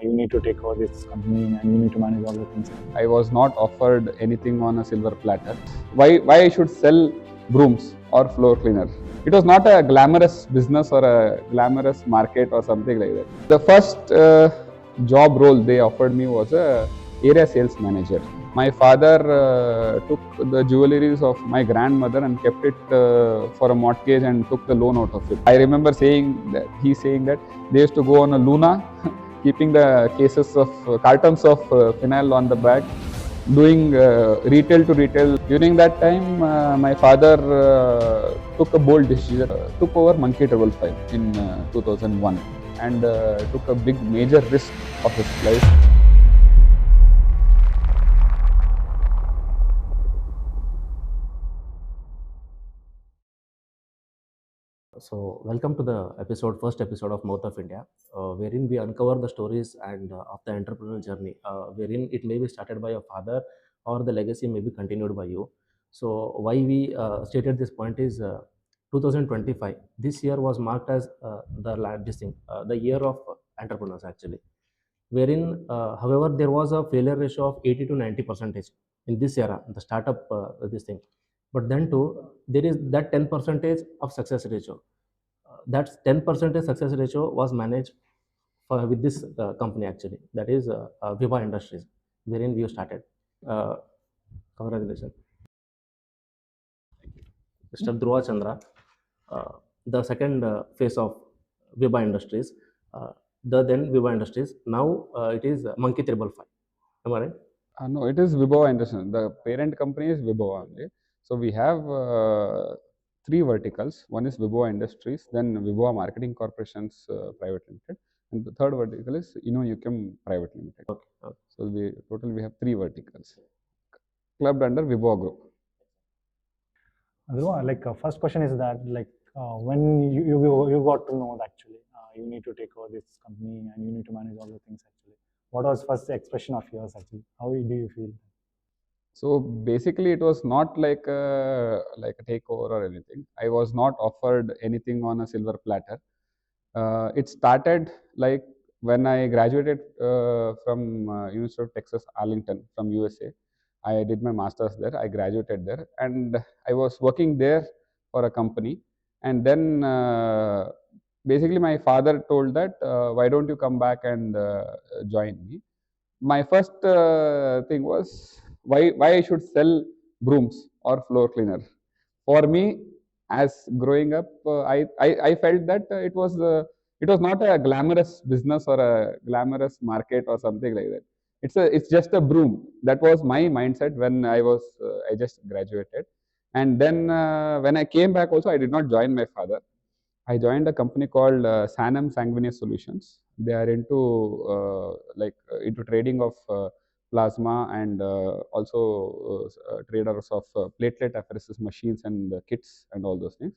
you need to take over this company and you need to manage all the things. I was not offered anything on a silver platter. Why I should sell brooms or floor cleaner? It was not a glamorous business or a glamorous market or something like that. The first job role they offered me was a area sales manager. My father took the jewelleries of my grandmother and kept it for a mortgage and took the loan out of it. I remember saying that they used to go on a Luna, keeping the cases of cartons of phenyl on the back, doing retail to retail. During that time, my father took a bold decision, took over Multi-Crore file in 2001 and took a big major risk of his life. So, welcome to the first episode of Mouth of India, wherein we uncover the stories and of the entrepreneurial journey, wherein it may be started by your father or the legacy may be continued by you. So, why we stated this point is 2025. This year was marked as the year of entrepreneurs actually, wherein, however, there was a failure ratio of 80 to 90% in this era, the startup this thing. But then too, there is that 10% of success ratio. That 10% success ratio was managed with this company actually. That is Vibhava Industries, wherein we started. Congratulations, Mr. Dhruvachandra. The second phase of Vibhava Industries, the then Vibhava Industries. Now it is Monkey 555. Am I right? No, it is Vibhava Industries. The parent company is Vibhava only. So we have three verticals. One is Vibhava Industries, then Vibhava Marketing Corporations Private Limited, and the third vertical is Ukem Private Limited. Okay. So we have three verticals clubbed under Vibhava Group. First question is that when you got to know that actually you need to take over this company and you need to manage all the things actually. What was first expression of yours actually? How do you feel? So basically, it was not like a takeover or anything. I was not offered anything on a silver platter. It started like when I graduated from University of Texas Arlington from USA. I did my master's there. I graduated there, and I was working there for a company. And then basically, my father told that why don't you come back and join me? My first thing was why I should sell brooms or floor cleaner. For me, as growing up, I felt that it was not a glamorous business or a glamorous market or something like that. It's just a broom. That was my mindset when I just graduated. And then when I came back also, I did not join my father. I joined a company called Sanam Sanguineous Solutions. They are into trading of plasma and also traders of platelet apheresis machines and kits and all those things.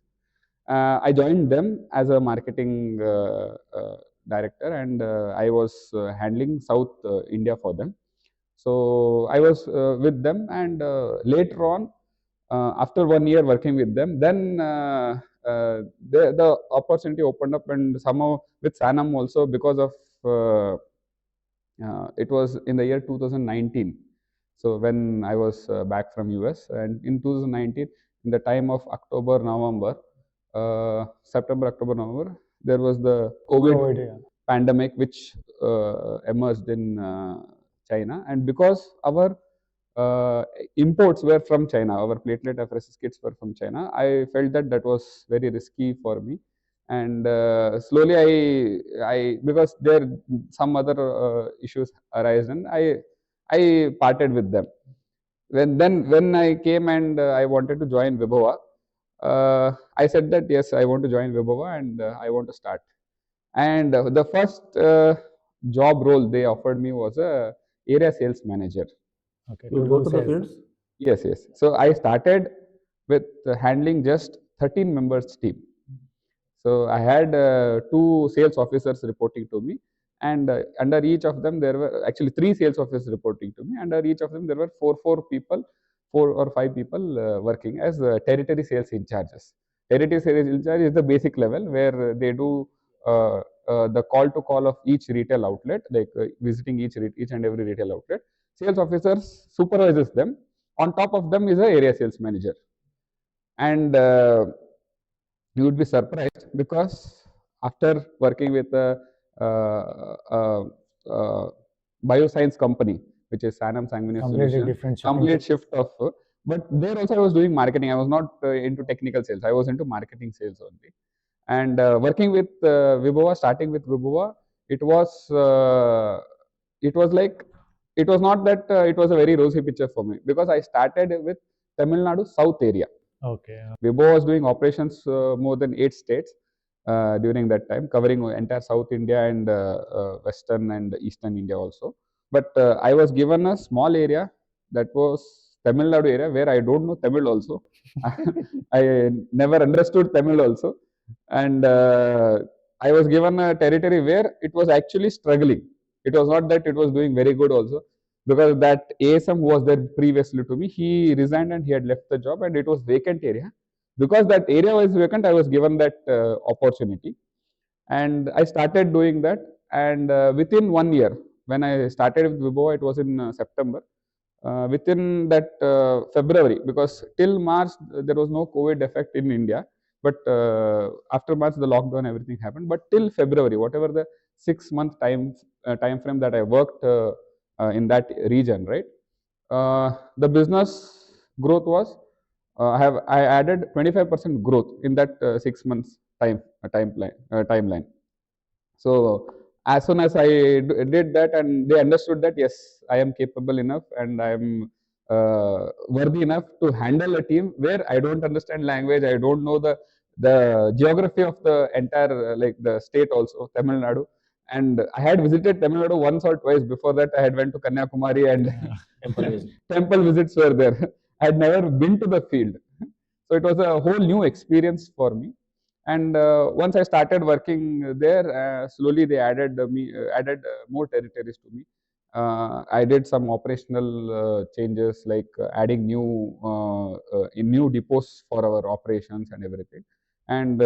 I joined them as a marketing director, and I was handling South India for them. So I was with them, and later on, after 1 year working with them, then the opportunity opened up, and somehow with Sanam also, because of it was in the year 2019. So when I was back from US, and in 2019, in the time of October, November, September, October, November, there was the COVID pandemic which emerged in China, and because our imports were from China, our platelet apheresis kits were from China, I felt that was very risky for me. And slowly I because there some other issues arise, and I parted with them. When I came and I wanted to join Vibhava, I said that yes, I want to join Vibhava and I want to start. And the first job role they offered me was a area sales manager. Okay. You go to the fields? Yes. So I started with handling just 13 members team. So I had two sales officers reporting to me, and under each of them there were actually three sales officers reporting to me. Under each of them there were four or five people working as territory sales in charges. Territory sales in charge is the basic level where they do the call to call of each retail outlet, like visiting each and every retail outlet. Sales officers supervises them. On top of them is a area sales manager. And you would be surprised, because after working with a bioscience company, which is Sanam Sanguineous Completely Solutions, different shift. complete shift of, but there also I was doing marketing. I was not into technical sales. I was into marketing sales only. And working with Vibhava, starting with Vibhava, it was like, it was not that it was a very rosy picture for me, because I started with Tamil Nadu South area. Okay. Vibhava was doing operations more than 8 states during that time, covering entire South India and Western and Eastern India also. But I was given a small area, that was Tamil Nadu area, where I don't know Tamil also. I never understood Tamil also. And I was given a territory where it was actually struggling. It was not that it was doing very good also, because that ASM who was there previously to me, he resigned and he had left the job, and it was vacant area. Because that area was vacant, I was given that opportunity, and I started doing that. And within 1 year, when I started with Vibhava, it was in September. Within that February, because till March there was no COVID effect in India, but after March the lockdown, everything happened. But till February, whatever the 6-month time frame that I worked in that region, right, the business growth was, I added 25% growth in that 6 months timeline. So as soon as I did that, and they understood that yes, I am capable enough and I am worthy enough to handle a team where I don't understand language, I don't know the geography of the entire like the state also, Tamil Nadu. And I had visited Tamil Nadu once or twice. Before that, I had went to Kanyakumari, and temple visits were there. I had never been to the field. So it was a whole new experience for me. And once I started working there, slowly they added more territories to me. I did some operational changes, like adding new depots for our operations and everything. And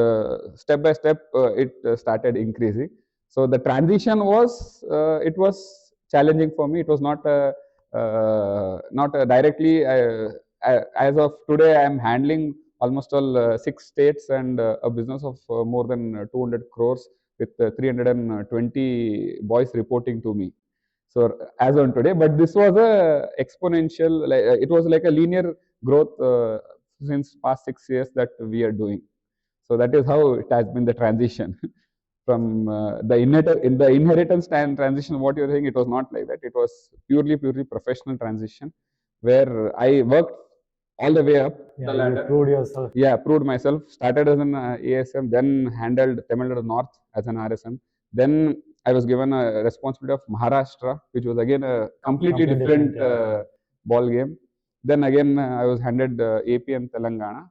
step by step, it started increasing. So the transition was, it was challenging for me. It was not directly. As of today, I am handling almost all 6 states and a business of more than 200 crores with 320 boys reporting to me. So as on today, but this was a exponential, like, it was like a linear growth since past 6 years that we are doing. So that is how it has been, the transition. From the inheritance transition, what you're saying, it was not like that. It was purely professional transition, where I worked all the way up the ladder. You proved yourself. Yeah, proved myself. Started as an ASM, then handled Tamil Nadu North as an RSM. Then I was given a responsibility of Maharashtra, which was again a completely different ball game. Then again, I was handed AP and Telangana.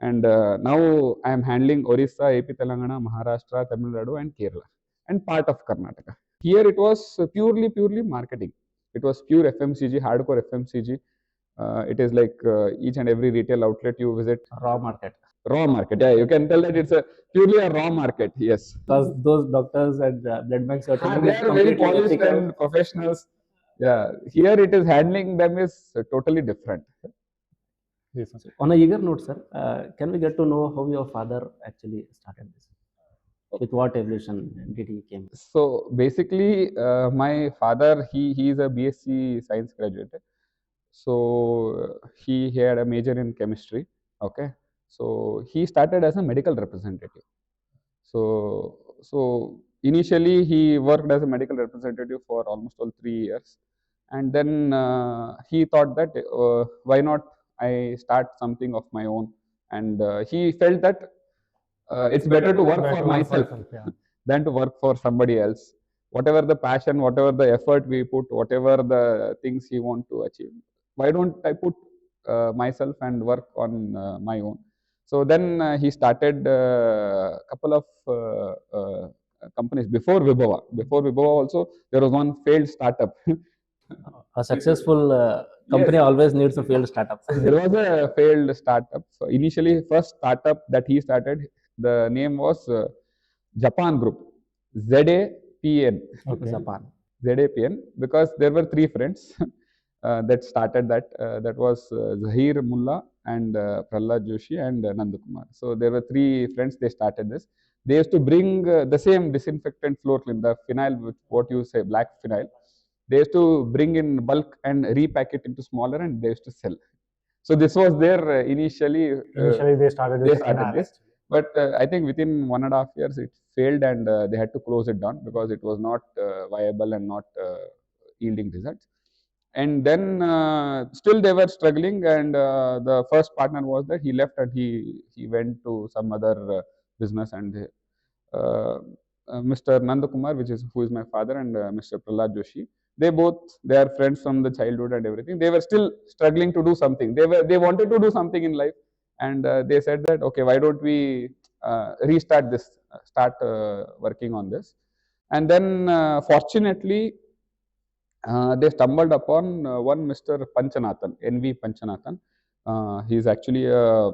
And now I am handling Orissa, AP, Telangana, Maharashtra, Tamil Nadu, and Kerala, and part of Karnataka. Here it was purely marketing. It was pure FMCG, hardcore FMCG. It is like each and every retail outlet you visit. Raw market. Raw market, yeah. You can tell that it's purely a raw market, yes. Because those doctors and blood banks are they are very polished and professionals. Yeah, here it is, handling them is totally different. Yes, on a eager note, sir, can we get to know how your father actually started this? With what evolution did he came? So basically, my father, he is a BSc Science graduate. So he had a major in chemistry. Okay, so he started as a medical representative. So initially he worked as a medical representative for almost all 3 years, and then he thought that why not I start something of my own, and he felt that it's better to work for myself than to work for somebody else. Whatever the passion, whatever the effort we put, whatever the things he want to achieve, why don't I put myself and work on my own? So then he started a couple of companies before Vibhava. Before Vibhava also, there was one failed startup. A successful company always needs a failed startup. There was a failed startup. So initially, first startup that he started, the name was Zapn Group. ZAPN. Okay. Zapn. ZAPN, because there were three friends that started that. That was Zahir Mullah and Prahlad Joshi and Nandu Kumar. So there were three friends. They started this. They used to bring the same disinfectant floor clean, the phenyl, what you say, black phenyl. They used to bring in bulk and repack it into smaller, and they used to sell. So this was their initially. Initially, they started with phenyl, this, actually. but I think within 1.5 years it failed, and they had to close it down because it was not viable and not yielding results. And then still they were struggling, and the first partner was that he left and he went to some other business, and Mr. Nandakumar, who is my father, and Mr. Prahlad Joshi, they are friends from the childhood and everything. They were still struggling to do something. They wanted to do something in life, and they said that, okay, why don't we restart this, start working on this. And then fortunately they stumbled upon one Mr. Panchanathan, N.V. Panchanathan. He is actually a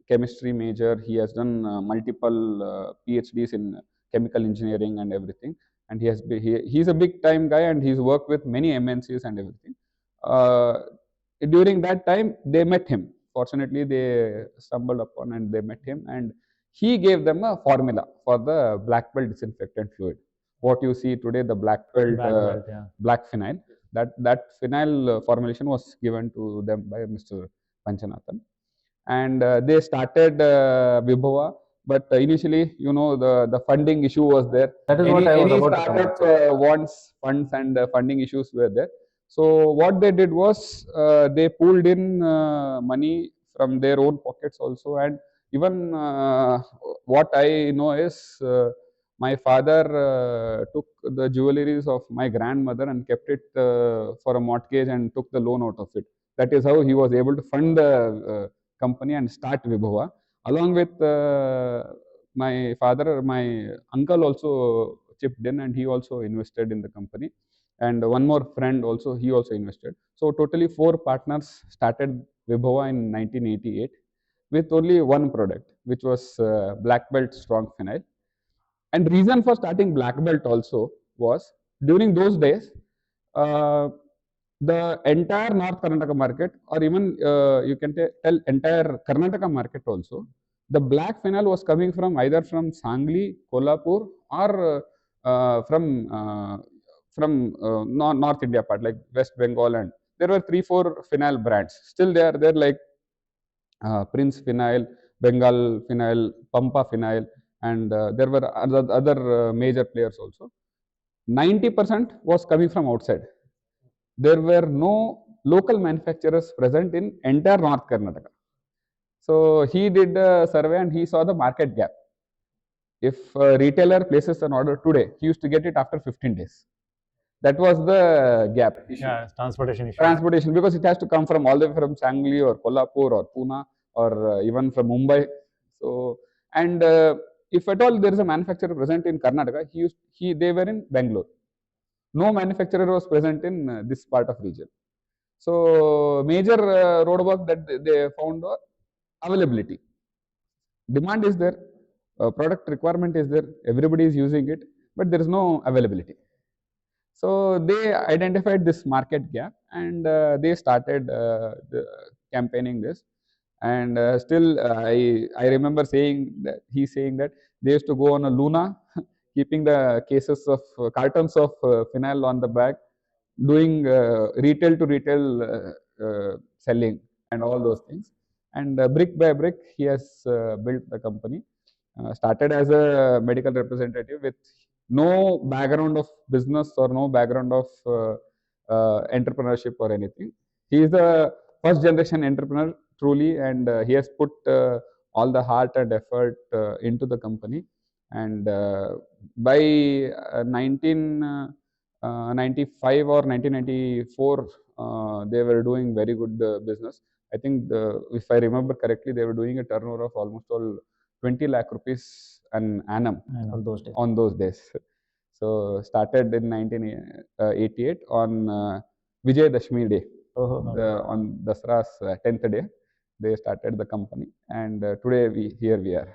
chemistry major. He has done multiple PhDs in chemical engineering and everything. And he's a big time guy, and he's worked with many MNCs and everything. During that time, they met him. Fortunately, they stumbled upon and they met him, and he gave them a formula for the black belt disinfectant fluid. What you see today, the black belt, black phenyl, that phenyl formulation was given to them by Mr. Panchanathan. And they started Vibhava, but initially, the funding issue was there. That is what I was about to come Any startup wants funds, and funding issues were there. So what they did was they pulled in money from their own pockets also, and even what I know is my father took the jewelleries of my grandmother and kept it for a mortgage and took the loan out of it. That is how he was able to fund the company and start Vibhava. Along with my father, my uncle also chipped in, and he also invested in the company. And one more friend also, he also invested. So totally 4 partners started Vibhava in 1988 with only one product, which was black belt strong phenyl. And reason for starting black belt also was, during those days, the entire North Karnataka market, or even you can tell entire Karnataka market also, the black phenyl was coming from either from Sangli, Kolhapur, or from North India part, like West Bengal, and there were 3-4 phenyl brands. Still they are there, like Prince Phenyl, Bengal Phenyl, Pampa Phenyl, and there were other major players also. 90% was coming from outside. There were no local manufacturers present in entire North Karnataka. So he did a survey and he saw the market gap. If a retailer places an order today, he used to get it after 15 days. That was the gap issue. Yeah, transportation issue. Transportation, because it has to come from all the way from Sangli or Kolhapur or Pune or even from Mumbai. So, and if at all there is a manufacturer present in Karnataka, they were in Bangalore. No manufacturer was present in this part of region. So major roadblock that they found was availability. Demand is there, product requirement is there, everybody is using it, but there is no availability. So they identified this market gap, and they started campaigning this. And still, I remember saying that they used to go on a Luna, keeping the cases of cartons of phenyl on the back, doing retail to retail selling and all those things. And brick by brick, he has built the company. Started as a medical representative with no background of business or no background of entrepreneurship or anything. He is the first generation entrepreneur truly, and he has put all the heart and effort into the company. And by 1995 or 1994, they were doing very good business. I think if I remember correctly, they were doing a turnover of almost all 20 lakh rupees an annum on those days. So started in 1988 on Vijay Dashmi day. On Dasara's 10th day, they started the company, and today we are.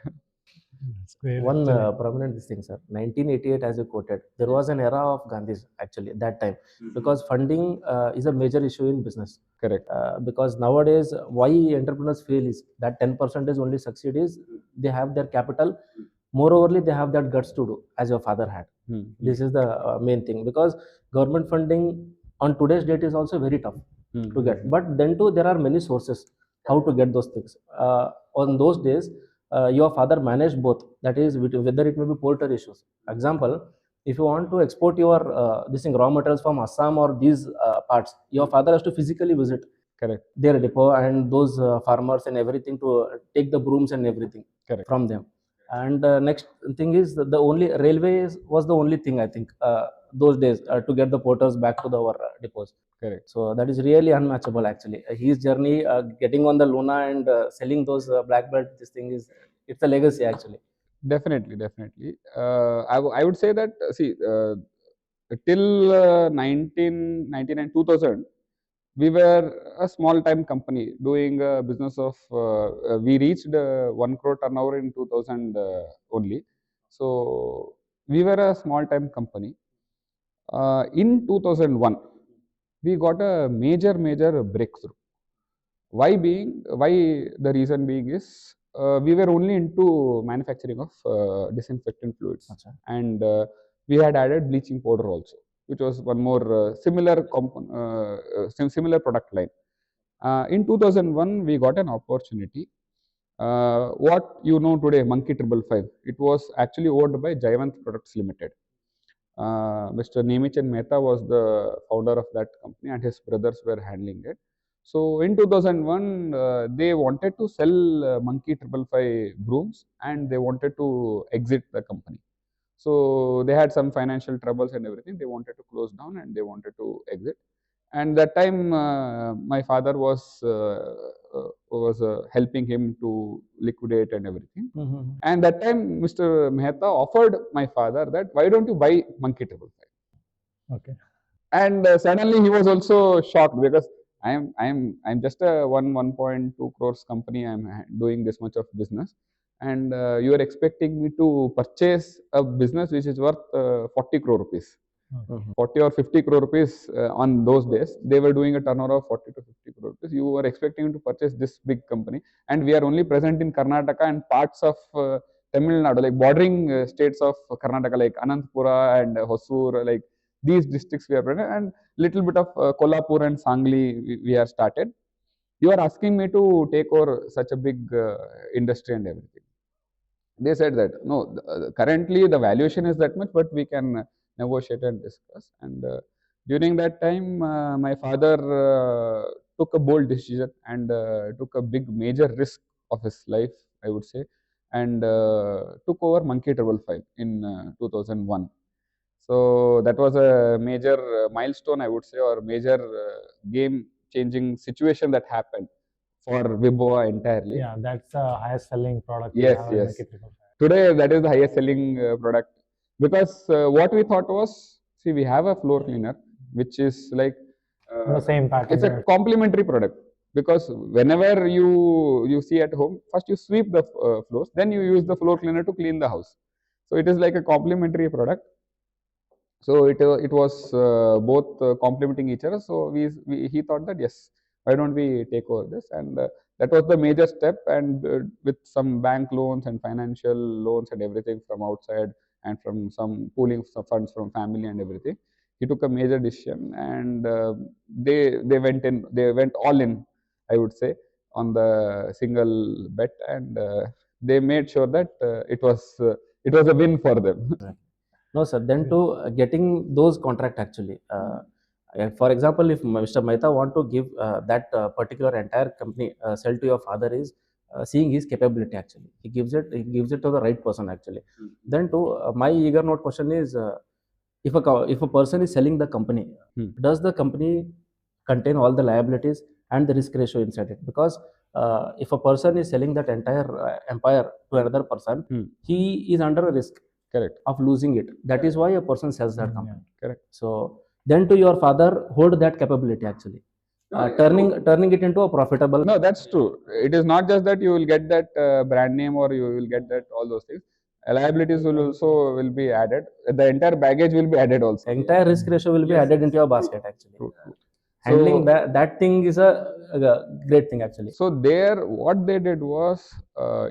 That's great. One actually. prominent this thing, sir. 1988, as you quoted, there was an era of Gandhi's actually at that time, because funding is a major issue in business. Correct. Because nowadays, why entrepreneurs fail is that 10% is only succeed is they have their capital. Moreover, they have that guts to do, as your father had. This is the main thing, because government funding on today's date is also very tough to get. But then too, there are many sources how to get those things. On those days, your father managed both. That is, whether it may be porter issues. Example, if you want to export your this thing, raw materials from Assam or these parts, your father has to physically visit Correct. their depot and those farmers and everything to take the brooms and everything Correct. from them. And next thing is the only railways was the only thing I think those days to get the porters back to our depots. Correct. So that is really unmatchable actually. His journey, getting on the Luna and selling those black belt, this thing is, it's a legacy actually. Definitely, definitely. I would say that till 1999, 2000, we were a small time company doing a business of. We reached 1 crore turnover in 2000 only. So we were a small time company. In 2001, we got a major breakthrough. Why the reason being is we were only into manufacturing of disinfectant fluids, and we had added bleaching powder also, which was one more similar product line. In 2001, we got an opportunity. What you know today, Monkey 555, it was actually owned by Jayant Products Limited. Mr. Nemichan Mehta was the founder of that company, and his brothers were handling it. So in 2001, they wanted to sell Monkey 555 brooms, and they wanted to exit the company. So they had some financial troubles and everything. They wanted to close down and they wanted to exit. And that time, my father was helping him to liquidate and everything. And that time, Mr. Mehta offered my father that, why don't you buy Monkey 555? Okay. And suddenly he was also shocked, because I'm just a 1.2 crores company. I'm doing this much of business, and you are expecting me to purchase a business which is worth 40 crore rupees. 40 or 50 crore rupees on those days. They were doing a turnover of 40 to 50 crore rupees. You were expecting to purchase this big company, and we are only present in Karnataka and parts of Tamil Nadu, like bordering states of Karnataka, like Anantapura and Hosur, like these districts we are present, and little bit of Kolhapur and Sangli we are started. You are asking me to take over such a big industry and everything. They said that no, currently the valuation is that much, but we can negotiate and discuss. And during that time, my father took a bold decision and took a big major risk of his life, I would say, and took over Monkey 555 in 2001. So that was a major milestone, I would say, or major game-changing situation that happened for Vibhava entirely. Yeah, that's the highest selling product. Yes, yes. Today, that is the highest selling product, because what we thought was, see, we have a floor cleaner, which is like the same package. It's a complementary product, because whenever you see at home, first you sweep the floors, then you use the floor cleaner to clean the house. So it is like a complementary product. So it was both complementing each other. So he thought that, yes, why don't we take over this? And that was the major step. And with some bank loans and financial loans and everything from outside, and from some pooling funds from family and everything, he took a major decision, and they went all in, I would say, on the single bet, and they made sure that it was a win for them. No, sir. Then to getting those contract actually. For example, if Mr. Mehta want to give that particular entire company sell to your father, is seeing his capability actually. He gives it to the right person actually. Then to my eager note question is, if a person is selling the company, does the company contain all the liabilities and the risk ratio inside it? Because if a person is selling that entire empire to another person, he is under a risk. Correct. Of losing it. That is why a person sells that company. Correct. So then to your father hold that capability actually. turning it into a profitable. No, that's true. It is not just that you will get that brand name or you will get that all those things. Liabilities will be added. The entire baggage will be added also. Entire risk ratio will be added into your basket actually. True, true. Handling that thing is a great thing actually. So there, what they did was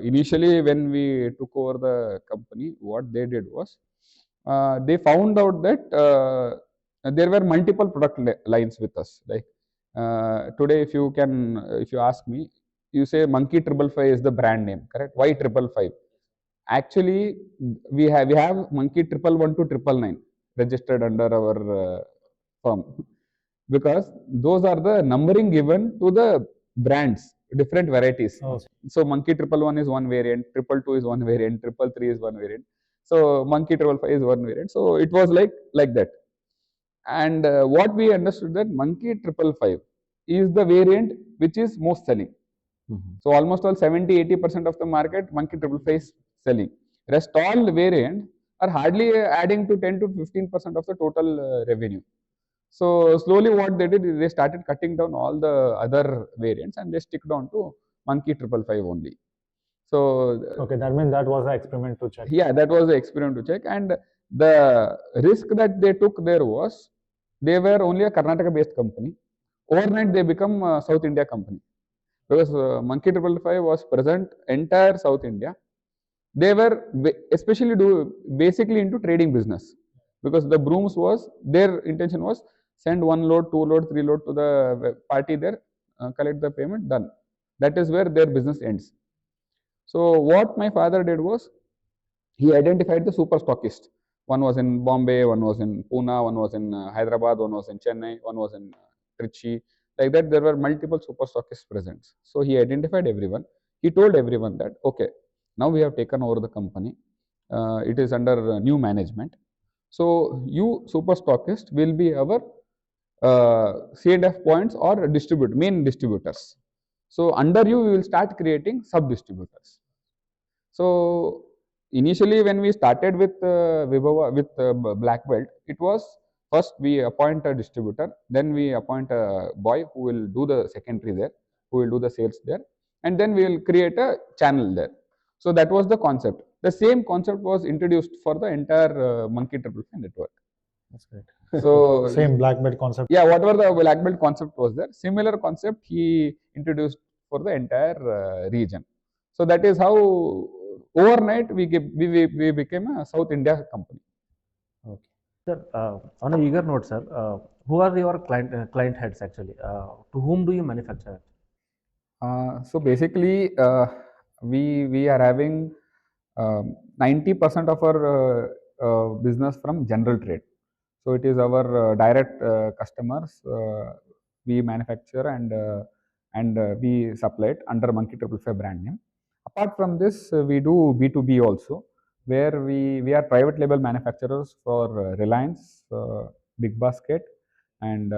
initially when we took over the company, what they did was they found out that there were multiple product lines with us. Like today, if you ask me, you say Monkey 555 is the brand name, correct? Why 555? Actually, we have Monkey 111 to 999 registered under our firm, because those are the numbering given to the brands, different varieties. Oh. So Monkey 111 is one variant, 222 is one variant, 333 is one variant. So Monkey 555 is one variant. So it was like that. And what we understood that Monkey 555 is the variant which is most selling. So almost all 70-80% of the market Monkey 555 is selling. Rest all variants are hardly adding to 10 to 15% of the total revenue. So slowly what they did is they started cutting down all the other variants and they stick down to Monkey 555 only. So okay, that means that was an experiment to check. Yeah, that was the experiment to check. And the risk that they took there was they were only a Karnataka based company. Overnight they become a South India company, because Monkey 555 was present entire South India. They were especially basically into trading business, because the Brooms was their intention was send 1 load, 2 load, 3 load to the party there, collect the payment, done. That is where their business ends. So what my father did was he identified the super stockists. One was in Bombay, one was in Pune, one was in Hyderabad, one was in Chennai, one was in Trichy. Like that, there were multiple super stockists present. So he identified everyone. He told everyone that, okay, now we have taken over the company. It is under new management. So you super stockist will be our CNF points or main distributors. So under you, we will start creating sub distributors. So initially, when we started with Vibhava, with Black Belt, it was first we appoint a distributor, then we appoint a boy who will do the secondary there, who will do the sales there, and then we will create a channel there. So that was the concept. The same concept was introduced for the entire Monkey 555 network. That's great. So same black belt concept. Yeah, whatever the black belt concept was there, similar concept he introduced for the entire region. So that is how overnight we became a South India company. Okay, sir. On an eager note, sir, who are your client heads actually? To whom do you manufacture? So basically, we are having 90% of our business from general trade. So it is our direct customers. We manufacture and we supply it under Monkey 555 brand name. Apart from this, we do B2B also, where we are private label manufacturers for Reliance, Big Basket, and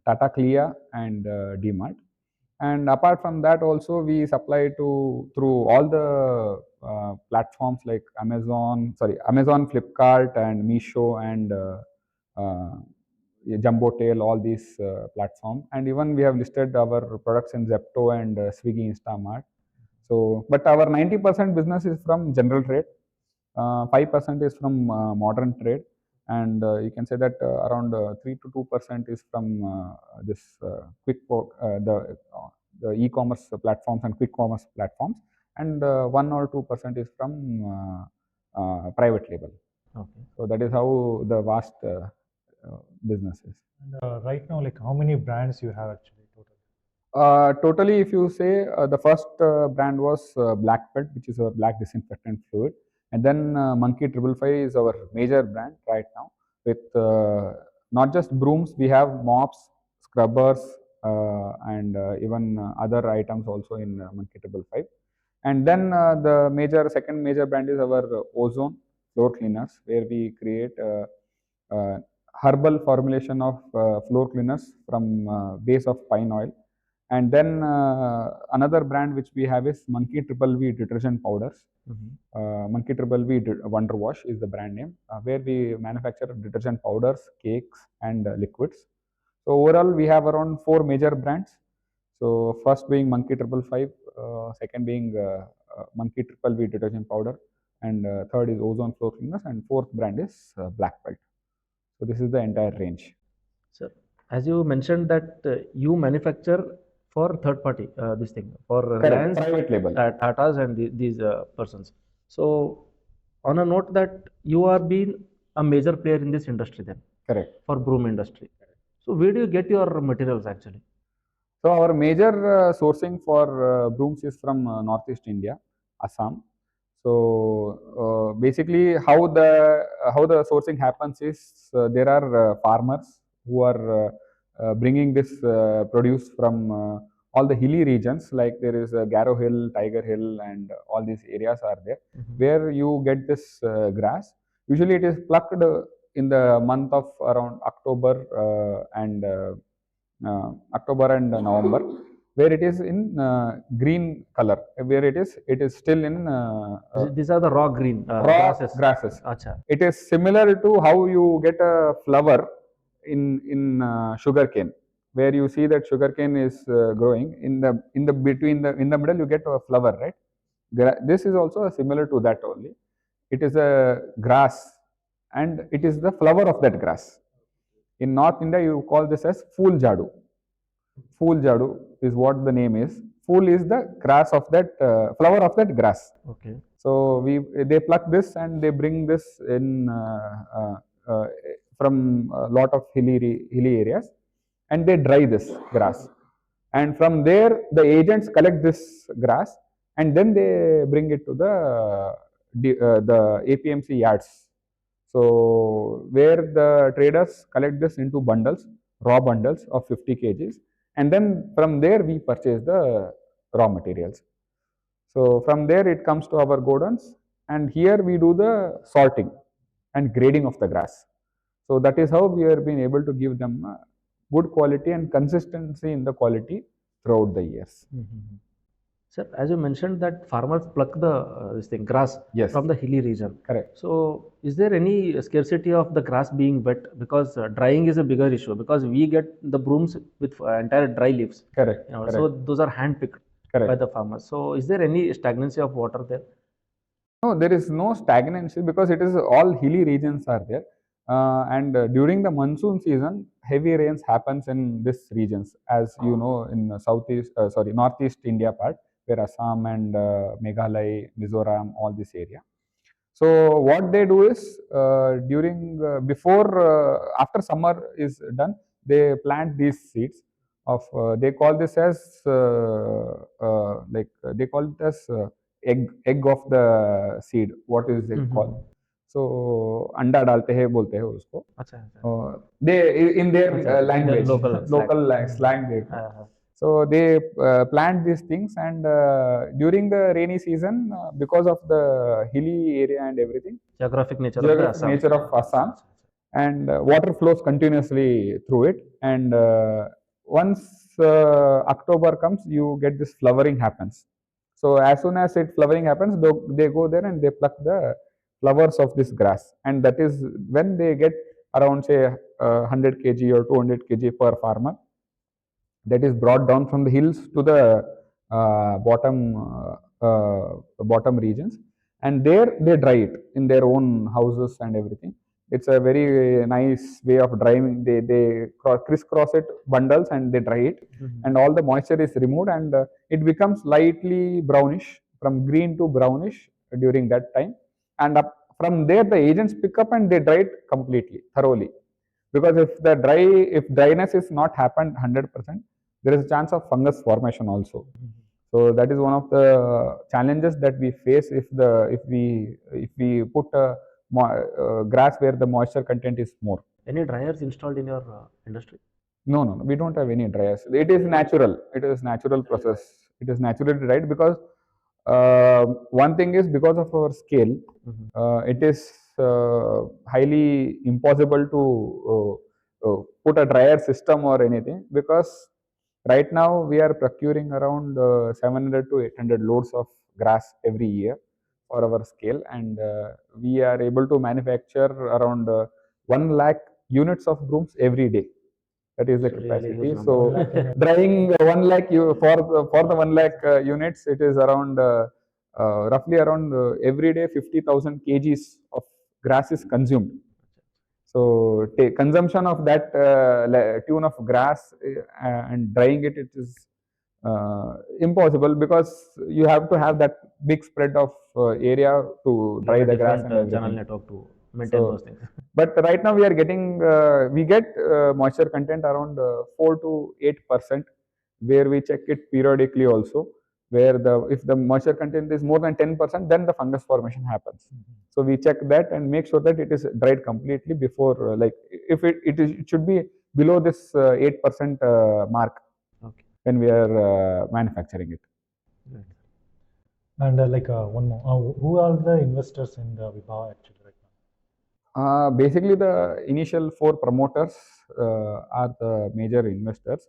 Tata Clear and DMart. And apart from that, also we supply through all the platforms like Amazon, Flipkart, and Meesho, and Jumbo Tail, all these platforms. And even we have listed our products in Zepto and Swiggy, Instamart. So, but our 90% business is from general trade, 5% is from modern trade, and you can say that around 3 to 2% is from this the e-commerce platforms and quick commerce platforms, and 1 or 2% is from private label. Okay. So that is how the vast business is. And right now, like how many brands you have actually Totally, if you say the first brand was Black Belt, which is our black disinfectant fluid, and then Monkey 555 is our major brand right now, with not just brooms, we have mops, scrubbers, and even other items also in Monkey 555. And then the second major brand is our ozone floor cleaners, where we create herbal formulation of floor cleaners from base of pine oil. And then another brand which we have is Monkey 555 detergent powders. Monkey 555 Wonder Wash is the brand name, where we manufacture detergent powders, cakes, and liquids. So overall, we have around 4 major brands. So first being Monkey 555, second being Monkey Triple V detergent powder, and third is Ozone floor cleaners, and fourth brand is Black Belt. So this is the entire range. Sir, as you mentioned that you manufacture for third party this thing for Reliance, private label. Tatas and these persons. So on a note that you are being a major player in this industry then. Correct. For broom industry. So where do you get your materials actually? So our major sourcing for brooms is from Northeast India, Assam. So basically, how the sourcing happens is there are farmers who are bringing this produce from all the hilly regions, like there is Garo Hill, Tiger Hill, and all these areas are there, where you get this grass. Usually, it is plucked in the month of around October and November, where it is in green color, where it is still in these are the raw green raw grasses. Achha. It is similar to how you get a flower in sugarcane, where you see that sugarcane is growing in the middle you get a flower, right? This is also similar to that only. It is a grass, and it is the flower of that grass. In North India, you call this as Fool Jadu. Fool Jadu is what the name is. Fool is the grass of that flower of that grass. Okay. So they pluck this and they bring this in from a lot of hilly areas, and they dry this grass. And from there, the agents collect this grass, and then they bring it to the APMC yards. So where the traders collect this into bundles, raw bundles of 50 kgs, and then from there we purchase the raw materials. So from there it comes to our godowns, and here we do the sorting and grading of the grass. So that is how we have been able to give them good quality and consistency in the quality throughout the years. Sir, as you mentioned that farmers pluck the this thing grass from the hilly region. Correct. So is there any scarcity of the grass being wet? Because drying is a bigger issue, because we get the brooms with entire dry leaves. Correct. So those are hand picked by the farmers. So is there any stagnancy of water there? No, there is no stagnancy because it is all hilly regions are there. And during the monsoon season, heavy rains happens in these regions, as you know, in Northeast India part, where Assam and Meghalaya, Mizoram, all this area. So what they do is after summer is done, they plant these seeds of they call this as they call it as egg of the seed. What is it called? So अंडा डालते हैं बोलते हैं उसको. They in their language, local slang. So they plant these things, and during the rainy season, because of the hilly area and everything, geographic nature of Assam, and water flows continuously through it. And once October comes, you get this flowering happens. So as soon as flowering happens, they go there and they pluck the flowers of this grass, and that is when they get around say 100 kg or 200 kg per farmer. That is brought down from the hills to the bottom regions, and there they dry it in their own houses and everything. It's a very nice way of drying. They crisscross it bundles and they dry it, and all the moisture is removed, and it becomes lightly brownish, from green to brownish during that time. And from there the agents pick up and they dry it completely, thoroughly. Because if dryness is not happened 100%, there is a chance of fungus formation also. So that is one of the challenges that we face if we put grass where the moisture content is more. Any dryers installed in your industry? No, we don't have any dryers. It is natural. It is natural process. It is naturally dried because one thing is, because of our scale, it is highly impossible to put a dryer system or anything, because right now we are procuring around 700 to 800 loads of grass every year for our scale, and we are able to manufacture around 1 lakh units of brooms every day. That is the It's a really capacity. huge So number. drying 1 lakh for the 1 lakh units, it is around roughly around every day 50,000 kgs of grass is consumed. So consumption of that tune of grass and drying it, it is impossible, because you have to have that big spread of area to dry the grass and Channel everything. network to maintain So, those things. But right now we are getting, we get moisture content around 4 to 8%, where we check it periodically also, where if the moisture content is more than 10%, then the fungus formation happens. So we check that and make sure that it is dried completely before, like if it should be below this 8% mark Okay. when we are manufacturing it. Right. And one more, who are the investors in the Vibhava actually right now? Basically, the initial 4 promoters are the major investors.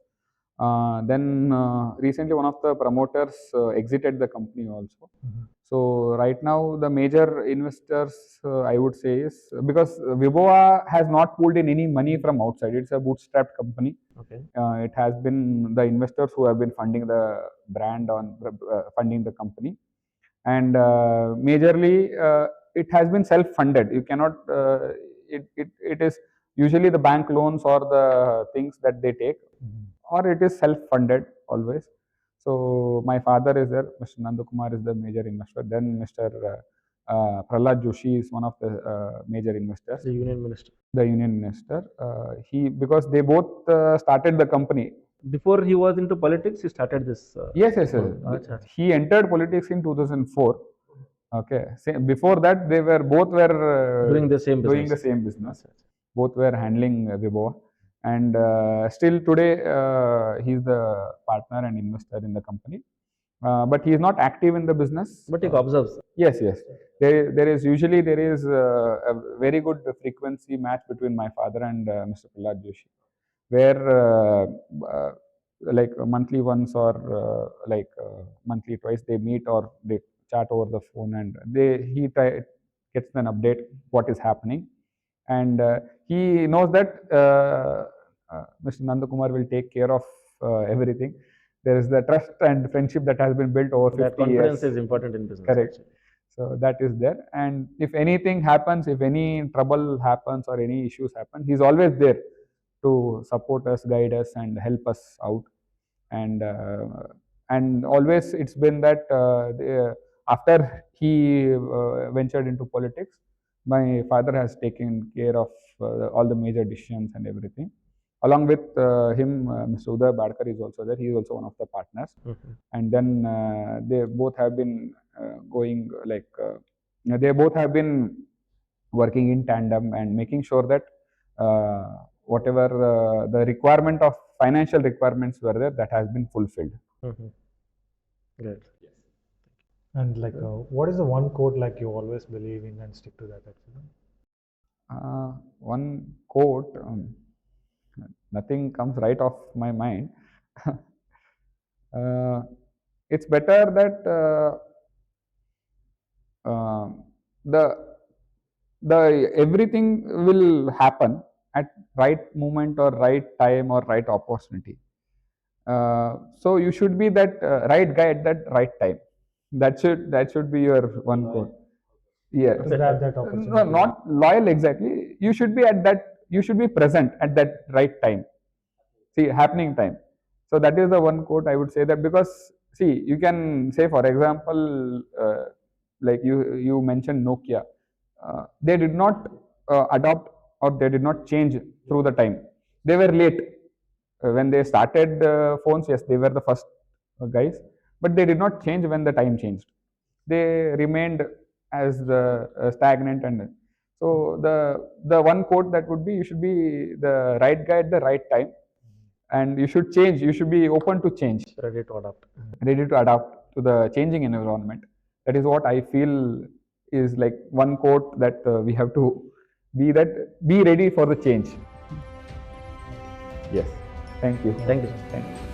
Then recently one of the promoters exited the company also. So right now the major investors, I would say, is because Vibhava has not pulled in any money from outside. It's a bootstrapped company. Okay. It has been the investors who have been funding the brand funding the company, and majorly it has been self-funded. You cannot. It is usually the bank loans or the things that they take, or it is self-funded always. So my father is there, Mr. Nandu Kumar is the major investor. Then Mr. Prahlad Joshi is one of the major investors. The union minister. The union minister. Because they both started the company. Before he was into politics, he started this. Yes. He entered politics in 2004. Okay. Before that, they were both doing the same business. Both were handling Vibhava. And still today, he is the partner and investor in the company. But he is not active in the business. But he observes. Yes. There is usually a very good frequency match between my father and Mr. Prahlad Joshi, where like monthly once or monthly twice they meet or they chat over the phone, and he gets an update what is happening, and he knows that Mr. Nandakumar will take care of everything. There is the trust and friendship that has been built over 50 years. That confidence is important in business. Correct. So that is there, and if anything happens, if any trouble happens or any issues happen, he's always there to support us, guide us, and help us out. And always it's been that after he ventured into politics, my father has taken care of all the major decisions and everything. Along with him, Mr. Uday Badkar is also there. He is also one of the partners. And then they both have been they both have been working in tandem and making sure that whatever the requirement of financial requirements were there, that has been fulfilled. Great. Yes. And what is the one quote you always believe in and stick to that actually? One quote, nothing comes right off my mind. It's better that the everything will happen at right moment or right time or right opportunity. So you should be that right guy at that right time. That should be your one quote. Yeah. Grab that opportunity. No, not loyal exactly. You should be at that. You should be present at that right time. See, happening time. So that is the one quote I would say, that because see, you can say, for example, like you mentioned Nokia. They did not adopt or they did not change through the time. They were late. When they started phones, yes, they were the first guys, but they did not change when the time changed. They remained as the stagnant, and so the one quote that would be, you should be the right guy at the right time, and you should change. You should be open to change, Ready to adapt. Ready to adapt to the changing environment. That is what I feel is like one quote that we have to be ready for the change. Yes. Thank you. Thank you. Thank you.